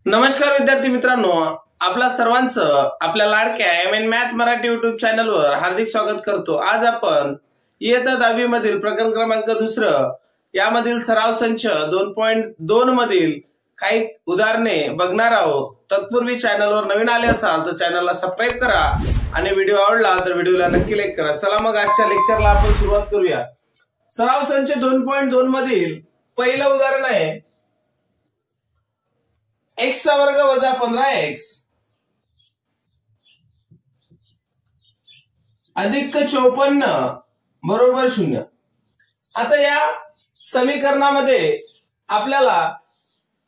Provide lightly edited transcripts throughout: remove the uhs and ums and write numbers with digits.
नमस्कार विद्यार्थी मित्रांनो, आपल्या सर्वांचं आपल्या लाडक्या एम मॅथ मराठी युट्यूब चॅनलवर हार्दिक स्वागत करतो। आज आपण इयत्ता 10वी मधील प्रकरण क्रमांक 2 यामधील सराव संच 2.2 मधील काही उदाहरणे बघणार आहोत। तत्पूर्वी चॅनलवर नवीन आले असाल तर चॅनलला सबस्क्राईब करा आणि व्हिडिओ आवडला तर व्हिडिओला नक्की लाईक करा। चला मग आजच्या लेक्चरला आपण सुरुवात करूया। सराव संच 2.2 मधील पहिलं उदाहरण आहे x चा वर्ग वजा 15x अधिक 54 बरोबर 0। आता या समीकरणामध्ये आपल्याला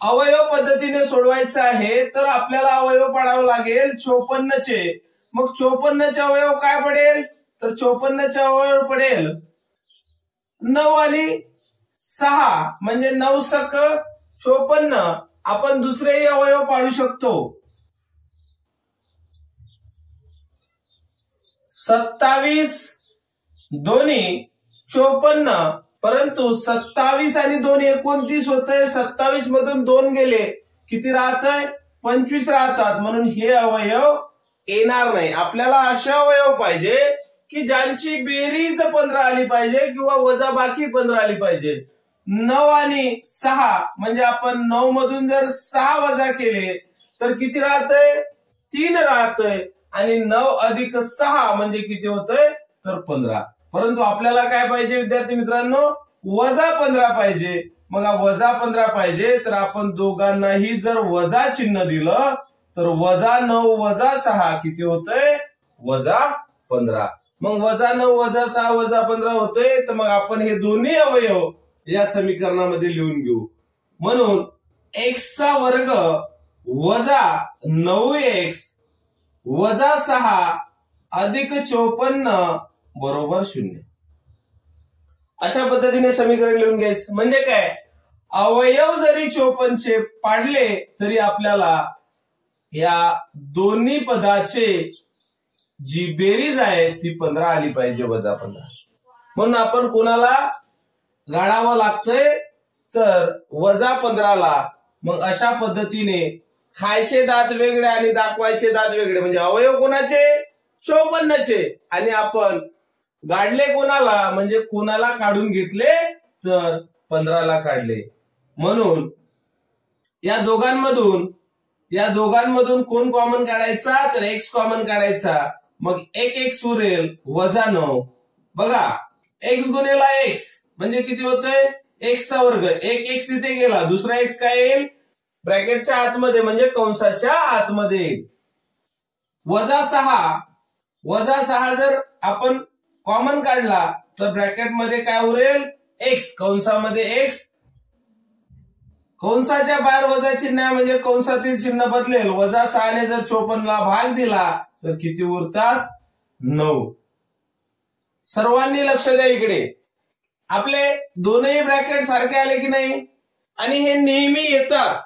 अवयव पद्धतीने सोडवायचं आहे, तर आपल्याला अवयव पाडावं लागेल 54 चे। मग 54 चे अवयव काय पडेल, तर 54 चे अवयव पडेल 9 आणि 6 म्हणजे 9 सक 54। आपण दुसरेही अवयव पाडू शकतो 27 दोन्ही 54, परंतु 27 आणि 2 29 होतंय। 27 मधून 2 गेले किती राहतंय 25 राहतात, म्हणून हे अवयव येणार नाही। आपल्याला असे अवयव पाहिजे की ज्यांची बेरीज 15 आली पाहिजे किंवा वजाबाकी 15 आली पाहिजे। 9 आणि 6 म्हणजे आपण 9 मधून जर 6 वजा केले तर किती राहतंय 3 राहतंय, आणि 9 अधिक 6 म्हणजे किती होतंय तर 15। परंतु आपल्याला काय पाहिजे विद्यार्थी मित्रांनो, वजा 15 पाहिजे। मग वजा 15 पाहिजे तर आपण दोघांनाही जर वजा चिन्ह दिलं तर वजा 9 वजा 6 किती होतंय वजा 15। मग वजा 9 वजा 6 वजा 15 होतंय, तर मग आपण हे दोन्ही अवयव या समीकरणामध्ये लिहून घेऊ। म्हणून x चा वर्ग वजा 9x वजा 6 अधिक 54 बरोबर 0। अशा पद्धतीने समीकरण लिहून घ्यायचं। म्हणजे काय, अवयव जरी 54 चे पाडले तरी आपल्याला या दोन्ही पदाचे जी बेरीज आहे ती 15 आली पाहिजे, वजा 15। म्हणून आपण कोणाला गाळावं लागतंय तर वजा 15 ला। मग अशा पद्धतीने खायचे दात वेगळे आणि दाखवायचे दात वेगळे, म्हणजे अवयव कोणाचे 54 चे आणि आपण गाडले कोणाला, म्हणजे कोणाला काढून घेतले तर 15 ला काढले। म्हणून या दोघांमधून कोण कॉमन काढायचा तर x कॉमन काढायचा। मग एक x उरेल वजा 9। बघा x गुणिला x म्हणजे किती होतंय x चा वर्ग, एक x इथे गेला, दुसरा x काय येईल ब्रॅकेटच्या आतमध्ये म्हणजे कंसाच्या आतमध्ये येईल। वजा 6 जर आपण कॉमन काढला तर ब्रॅकेटमध्ये काय उरेल x, कंसामध्ये x, कंसाच्या बाहेर वजा चिन्ह आहे म्हणजे कंसातील चिन्ह बदलेल। वजा 6 ने जर 54 ला भाग दिला तर किती उरतात 9। सर्वांनी लक्ष द्या इकडे, आपले दोनही ब्रॅकेट सारखे आले की नाही, आणि हे नेहमी येतात,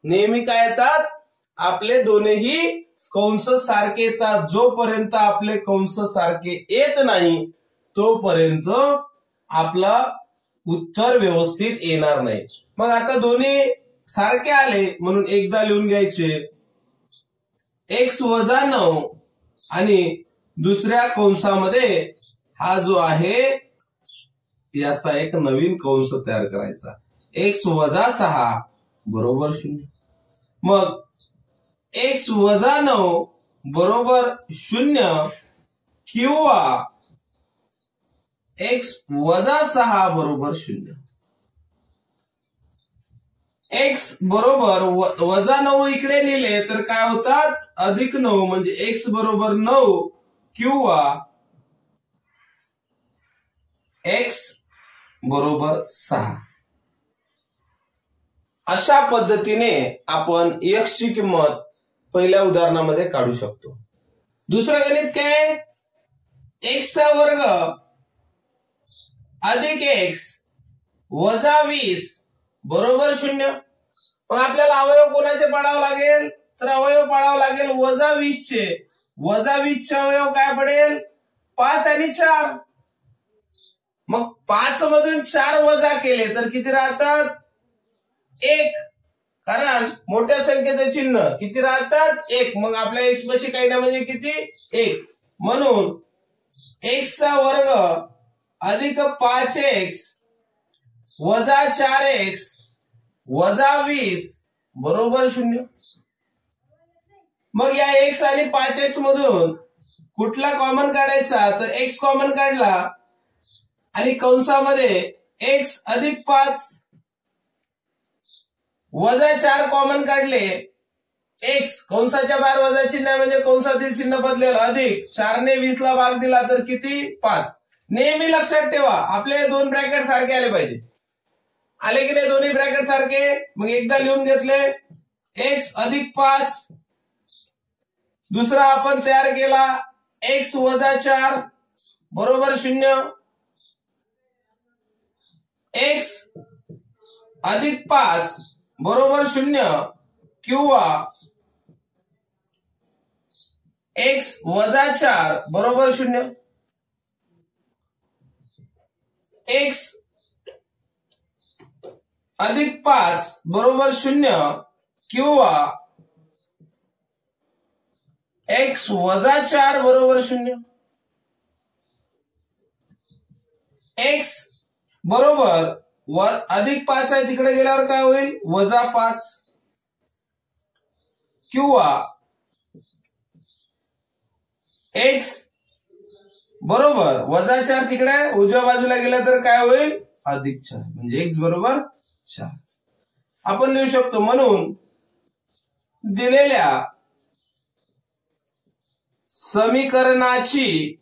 नेहमी काय येतात आपले दोन्ही कंस सारखे येतात। जोपर्यंत आपले कंस सारखे येत नाही तोपर्यंत आपला उत्तर व्यवस्थित येणार नाही। मग आता दोन्ही सारखे आले म्हणून एकदा लिहून घ्यायचे x वजा 9 आणि दुसऱ्या कंसामध्ये हा जो आहे याचा एक नवीन कंस तयार करायचा, x वजा 6 बरोबर 0। मग x वजा 9 बरोबर 0 किंवा x वजा 6 बरोबर 0। x बरोबर वजा 9 इकडे नेले तर काय होतात अधिक 9, म्हणजे x बरोबर 9 किंवा x बरोबर 6। अशा पद्धतीने आपण x ची किंमत पहिल्या उदाहरणामध्ये काढू शकतो। दुसरं गणित काय, x चा वर्ग अधिक x वजा 20 बरोबर 0। मग आपल्याला अवयव कोणाचे पाडावं लागेल तर अवयव पाडावं लागेल वजा 20 चे। वजा 20 चे अवयव काय पडेल 5 आणि 4। मग 5 मधून 4 वजा केले तर किती राहतात 1, कारण मोठ्या संख्येचं चिन्ह किती राहतात? 1. मग आपल्या एक्स पाशी काही ना म्हणजे किती? 1. म्हणून एक्सचा वर्ग अधिक 5x वजा 4x वजा 20 बरोबर 0. मग या x आणि 5x मधून कुठला कॉमन काढायचा? तर x कॉमन काढला आणि कंसामध्ये x अधिक 5 वजा 4 कॉमन काढले. x कंसाच्या बाहेर वजा चिन्ह आहे म्हणजे कंसातील चिन्ह बदलेल. अधिक 4 ने 20 ला भाग दिला तर किती? 5. नेहमी लक्षात ठेवा आपले दोन ब्रॅकेट सारखे आले पाहिजे. आले की नाही दोन्ही ब्रॅकेट सारखे? मग एकदा लिहून घेतले x अधिक 5. दुसरा आपण तयार केला x वजा 4 बरोबर 0. x अधिक 5 बरोबर 0 किंवा x वजा 4 बरोबर 0. x अधिक 5 बरोबर 0 किंवा x वजा 4 बरोबर 0. x बरोबर अधिक 5 आहे तिकडे गेल्यावर काय होईल? वजा 5 किंवा x बरोबर वजा 4 तिकडे उजव्या बाजूला गेला तर काय होईल? अधिक 4 म्हणजे x बरोबर 4. आपण लिहू शकतो म्हणून दिलेल्या समीकरणाची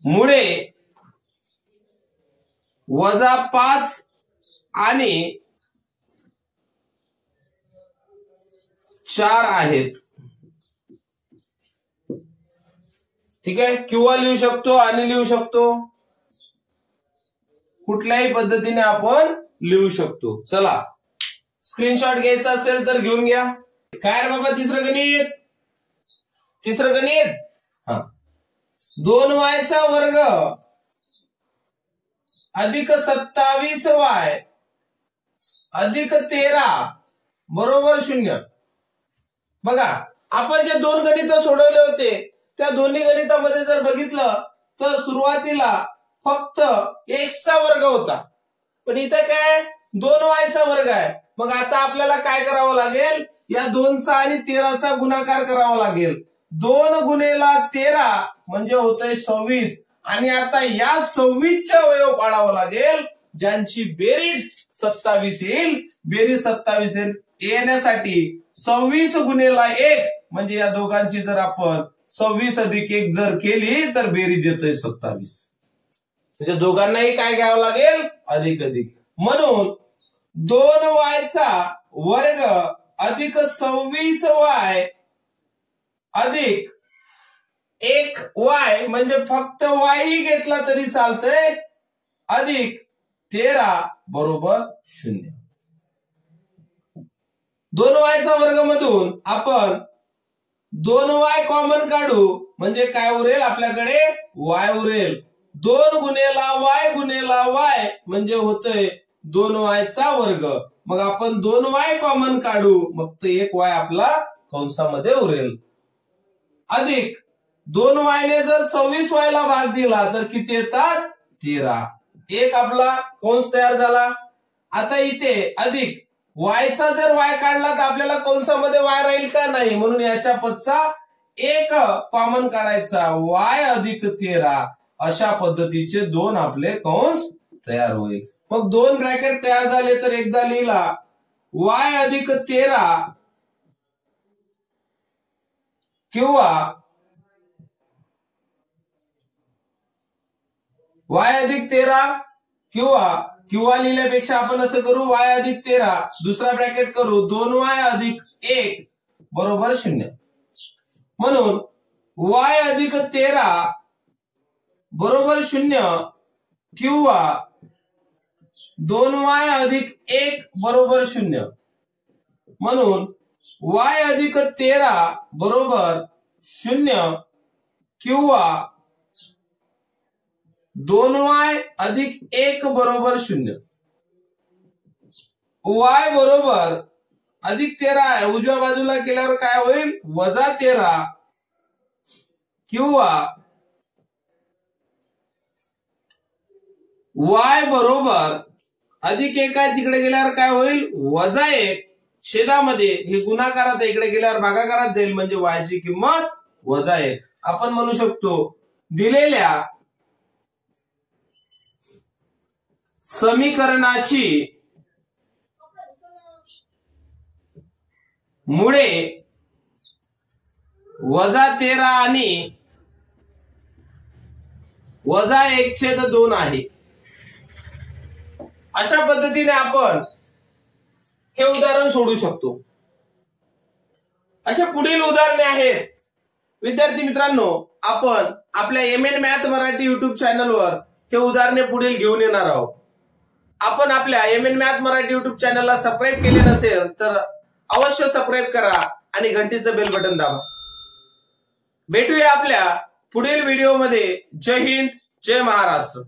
मुळे वजा 5 आणि 4 आहेत. ठीक आहे. किंवा लिहू शकतो आणि लिहू शकतो कुठल्याही पद्धतीने आपण लिहू शकतो. चला स्क्रीनशॉट घ्यायचा असेल तर घेऊन घ्या. काय रे बाबा तिसरं गणित? तिसरं गणित 2y चा वर्ग अधिक 27y अधिक 13 बरोबर 0. बघा आपण जे दोन गणित सोडवले होते त्या दोन्ही गणितामध्ये जर बघितलं तर सुरुवातीला फक्त x चा वर्ग होता पण इथं काय 2y चा वर्ग आहे. मग आता आपल्याला काय करावं लागेल? या 2चा आणि 13चा गुणाकार करावा लागेल. 2 गुणेला 13 म्हणजे होतंय 26 आणि आता या 26चा अवयव पाडावा लागेल ज्यांची बेरीज 27 येईल. बेरीज 27 येण्यासाठी 26 गुणेला 1 म्हणजे या दोघांची जर आपण 26 अधिक 1 जर केली तर बेरीज येतोय 27. म्हणजे दोघांनाही काय घ्यावं लागेल? अधिक अधिक. म्हणून 2y चा वर्ग अधिक 26y अधिक 1y म्हणजे फक्त y ही घेतला तरी चालतंय अधिक 13 बरोबर 0. 2y चा वर्ग मधून आपण 2y कॉमन काढू म्हणजे काय उरेल? आपल्याकडे y उरेल. 2 गुणेला y म्हणजे होतोय 2y चा वर्ग. मग आपण 2y कॉमन काढू मग तो 1y आपला कंसामध्ये उरेल. अधिक 2y ने जर 26y ला भाग दिला तर किती येतात? 13. एक आपला कंस तयार झाला. आता इथे अधिक y चा जर y काढला तर आपल्याला कंसामध्ये y राहील का? नाही. म्हणून याच्या पदचा 1 कॉमन काढायचा y अधिक 13. अशा पद्धतीचे दोन आपले कंस तयार होईल. मग दोन ब्रॅकेट तयार झाले तर एकदा लिहिला y अधिक 13 किंवा y अधिक 13 किंवा लिहिल्यापेक्षा आपण असं करू y अधिक 13 दुसरा ब्रॅकेट करू 2y अधिक 1 बरोबर 0. म्हणून y अधिक 13 बरोबर 0 किंवा 2y अधिक 1 बरोबर 0. म्हणून y अधिक 13 बरोबर 0 किंवा 2y अधिक 1 बरोबर 0. y बरोबर अधिक 13 आहे, उजव्या बाजूला केल्यावर काय होईल वजा 13 किंवा y बरोबर अधिक 1 आहे, तिकडे गेल्यावर काय होईल वजा 1 छेदामध्ये हे गुणाकारात आहे, इकडे गेल्यावर भागाकारात जाईल म्हणजे y ची किंमत वजा 1. आपण म्हणू शकतो दिलेल्या समीकरणाची मुळे वजा 13 आणि वजा 1/2 आहे. अशा पद्धतीने आपण हे उदाहरण सोडू शकतो. अशा पुढील उदाहरणे आहेत. विद्यार्थी मित्रांनो, आपण आपल्या एम.एन मॅथ मराठी युट्यूब चॅनलवर हे उदाहरणे पुढील घेऊन येणार आहोत. आपण आपल्या एम.एन मॅथ मराठी युट्यूब चॅनलला सबस्क्राईब केले नसेल तर अवश्य सबस्क्राईब करा आणि घंटीचं बेल बटन दाबा. भेटूया आपल्या पुढील व्हिडिओमध्ये. जय हिंद, जय महाराष्ट्र.